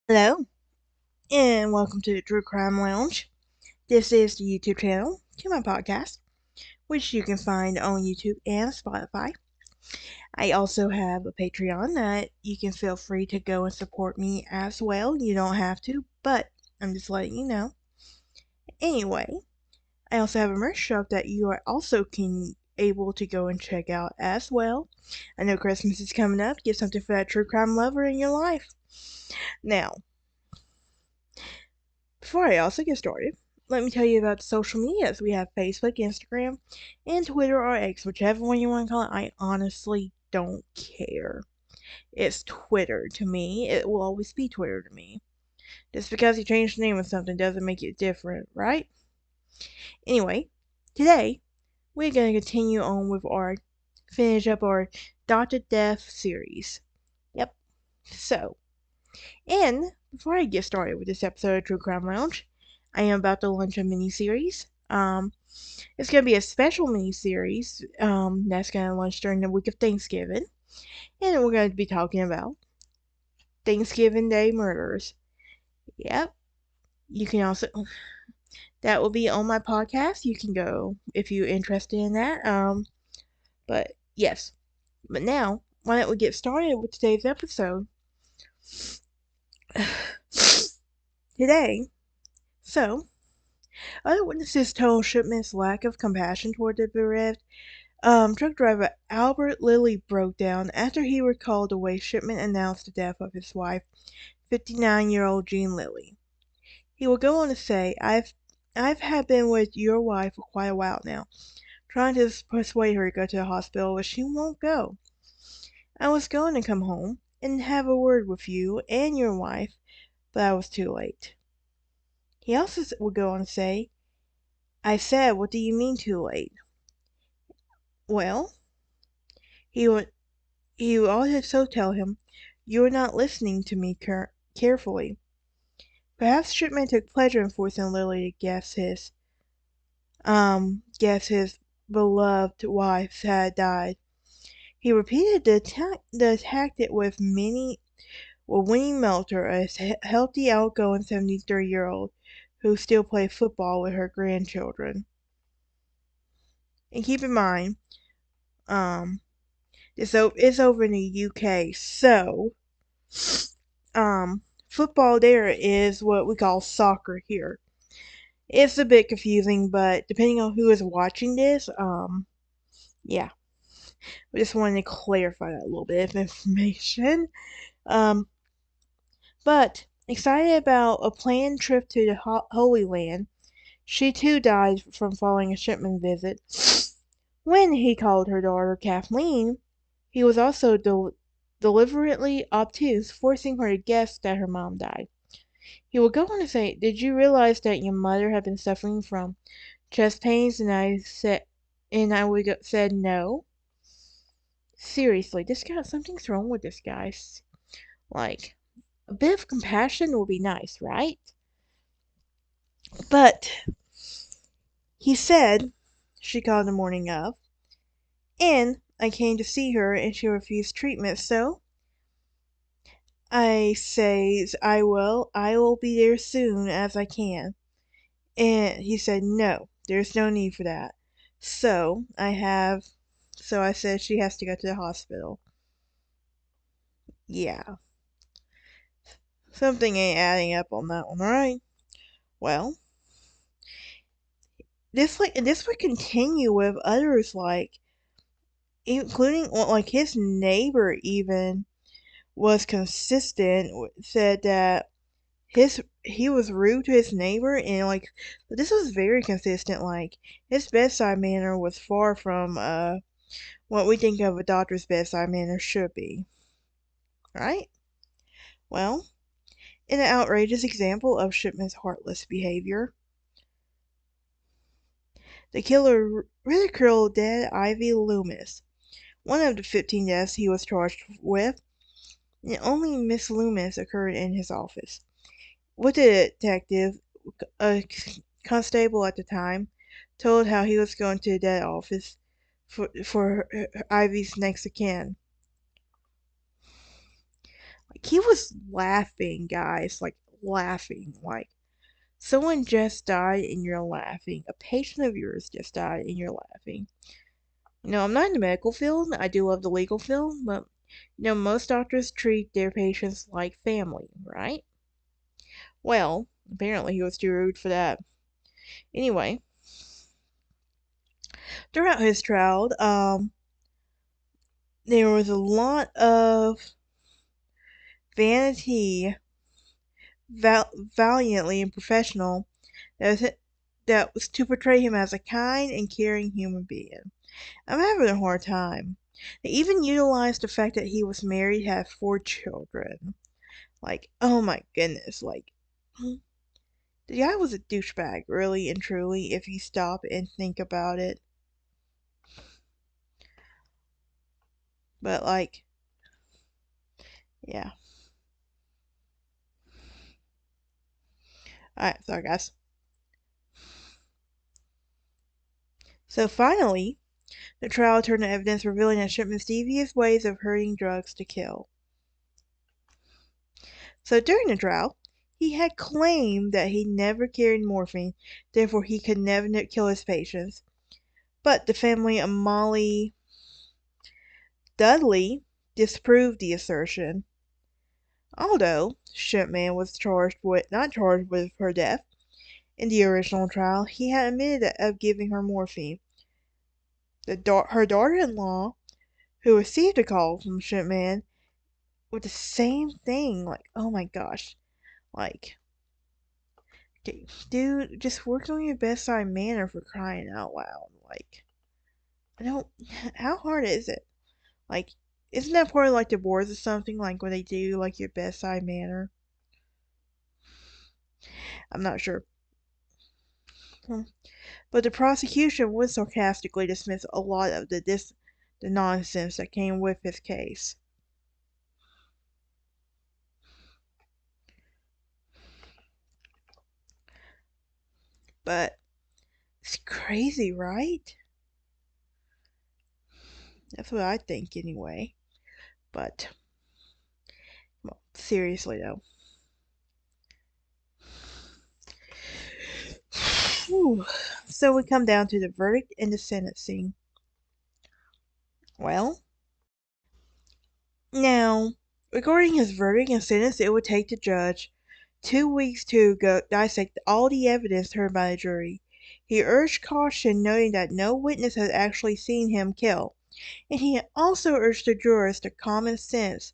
Hello, and welcome to the True Crime Lounge. This is the YouTube channel to my podcast, which you can find on YouTube and Spotify. I also have a Patreon that you can feel free to go and support me as well. You don't have to, but I'm just letting you know. Anyway, I also have a merch shop that you are also can able to go and check out as well. I know Christmas is coming up. Get something for that true crime lover in your life. Now, before I also get started, let me tell you about the social medias. We have Facebook, Instagram, and Twitter or X, whichever one you want to call it. I honestly don't care. It's Twitter to me. It will always be Twitter to me. Just because you change the name of something doesn't make it different, right? Anyway, today we're going to continue on with finish up our Dr. Death series. Yep. So, and before I get started with this episode of True Crime Lounge, I am about to launch a mini series. It's gonna be a special mini series. That's gonna launch during the week of Thanksgiving, and we're gonna be talking about Thanksgiving Day murders. Yep. You can also that will be on my podcast. You can go if you're interested in that. But yes. But now, why don't we get started with today's episode? Today, so other witnesses told Shipman's lack of compassion toward the bereft. Truck driver Albert Lilly broke down after he recalled the way Shipman announced the death of his wife, 59-year-old Jean Lilly. He will go on to say, I've had been with your wife for quite a while now, trying to persuade her to go to the hospital, but she won't go. I was going to come home and have a word with you and your wife, but I was too late. He also would go on to say, I said, what do you mean too late? Well, he would also tell him, you're not listening to me carefully. Perhaps Shipman took pleasure in forcing Lilly to guess his beloved wife had died. He repeated the tactic with Winnie Melter, a healthy, outgoing 73-year-old who still plays football with her grandchildren. And keep in mind, um, it's over in the UK, so football there is what we call soccer here. It's a bit confusing, but depending on who is watching this, yeah. I just wanted to clarify that little bit of information. Um, but excited about a planned trip to the Holy Land, she too died from following a Shipman visit. When he called her daughter Kathleen, he was also deliberately obtuse, forcing her to guess that her mom died. He would go on to say, did you realize that your mother had been suffering from chest pains? And I would said no. Seriously, something's wrong with this guy. Like, a bit of compassion would be nice, right? But he said she called the morning of, and I came to see her and she refused treatment, so I says I will be there soon as I can. And he said, no, there's no need for that. So I said she has to go to the hospital. Yeah, something ain't adding up on that one, right? Well, this would continue with others including like his neighbor even was consistent, said that he was rude to his neighbor, and like this was very consistent. Like his bedside manner was far from what we think of a doctor's bedside manner should be, right? Well, in an outrageous example of Shipman's heartless behavior, The killer ridiculed dead Ivy Loomis, one of the 15 deaths he was charged with, and only Miss Loomis occurred in his office. What the detective, a constable at the time, told how he was going to that office for Ivy's next of kin. Like, he was laughing, guys, like laughing, like someone just died and you're laughing. A patient of yours just died and you're laughing. I'm not in the medical field. I do love the legal field, but most doctors treat their patients like family, right? Well, apparently he was too rude for that. Anyway, throughout his trial, there was a lot of vanity, valiantly and professional, that was to portray him as a kind and caring human being. I'm having a hard time. They even utilized the fact that he was married, had 4 children. Like, oh my goodness, like, the guy was a douchebag, really and truly, if you stop and think about it. But, like, yeah. Alright, sorry guys. So finally, the trial turned to evidence revealing that Shipman's devious ways of hurting drugs to kill. So during the trial, he had claimed that he never carried morphine, therefore he could never kill his patients. But the family of Molly Dudley disproved the assertion. Although Shipman was not charged with her death in the original trial, he had admitted of giving her morphine. Her daughter-in-law, who received a call from Shipman with the same thing, like, oh my gosh, like, dude, just work on your bedside manner, for crying out loud. Like, I don't, how hard is it? Like, isn't that part of like the boards or something, like when they do like your bedside manner? I'm not sure. But the prosecution would sarcastically dismiss a lot of the nonsense that came with his case. But it's crazy, right? That's what I think anyway. But, well, seriously though. Whew. So we come down to the verdict and the sentencing. Well, now, regarding his verdict and sentence, it would take the judge 2 weeks to go dissect all the evidence heard by the jury. He urged caution, noting that no witness had actually seen him kill, and he also urged the jurors to common sense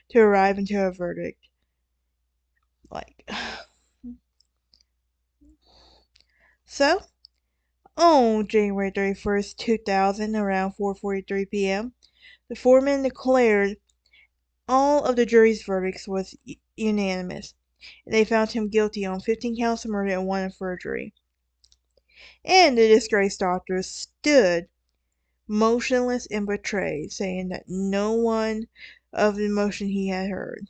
to arrive into a verdict. Like, so, on January 31st, 2000, around 4:43 p.m., the foreman declared all of the jury's verdicts was unanimous, and they found him guilty on 15 counts of murder and 1 of forgery. And the disgraced doctor stood motionless and betrayed, saying that no one of the emotion he had heard.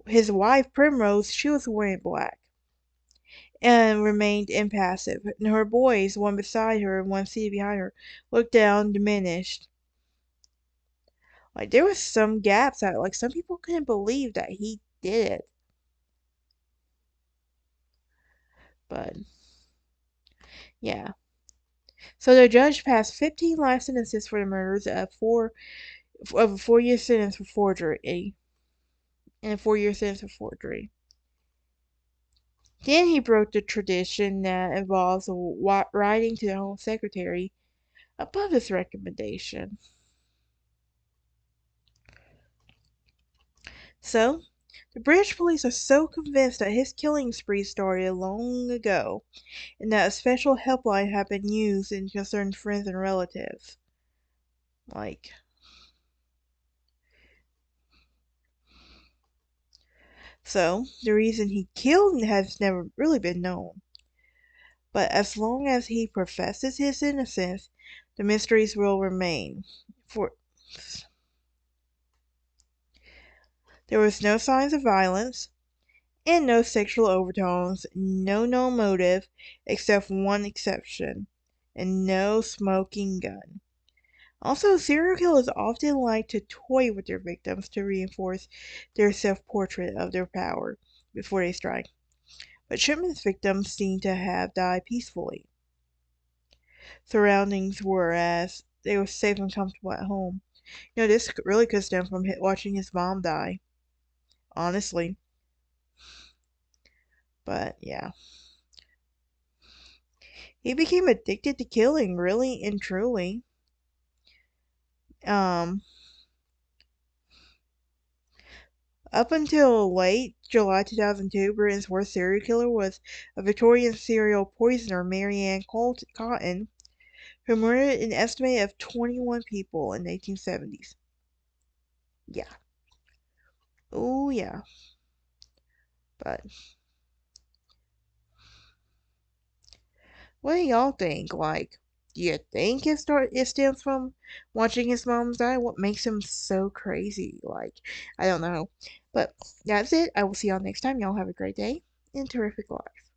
His wife, Primrose, she was wearing black and remained impassive, and her boys, one beside her and one seated behind her, looked down, diminished. Like, there was some gaps that, like, some people couldn't believe that he did it. But, yeah. So the judge passed 15 life sentences for the murders of a 4-year sentence for forgery and a 4-year sentence for forgery. Then he broke the tradition that involves writing to the Home Secretary above his recommendation. So, the British police are so convinced that his killing spree started long ago, and that a special helpline had been used in concerned friends and relatives. Like, so, the reason he killed has never really been known. But as long as he professes his innocence, the mysteries will remain. For there was no signs of violence and no sexual overtones, no known motive except one exception, and no smoking gun. Also, serial killers often like to toy with their victims to reinforce their self-portrait of their power before they strike. But Shipman's victims seem to have died peacefully. Surroundings were as they were safe and comfortable at home. This really could stem from watching his mom die, honestly. But yeah. He became addicted to killing, really and truly. Um, Up until late July 2002, Britain's worst serial killer was a Victorian serial poisoner, Mary Ann Cotton, who murdered an estimated of 21 people in the 1870s. Yeah. Oh, yeah. But what do y'all think? Like, do you think it stems from watching his mom die? What makes him so crazy? Like, I don't know. But that's it. I will see y'all next time. Y'all have a great day and terrific life.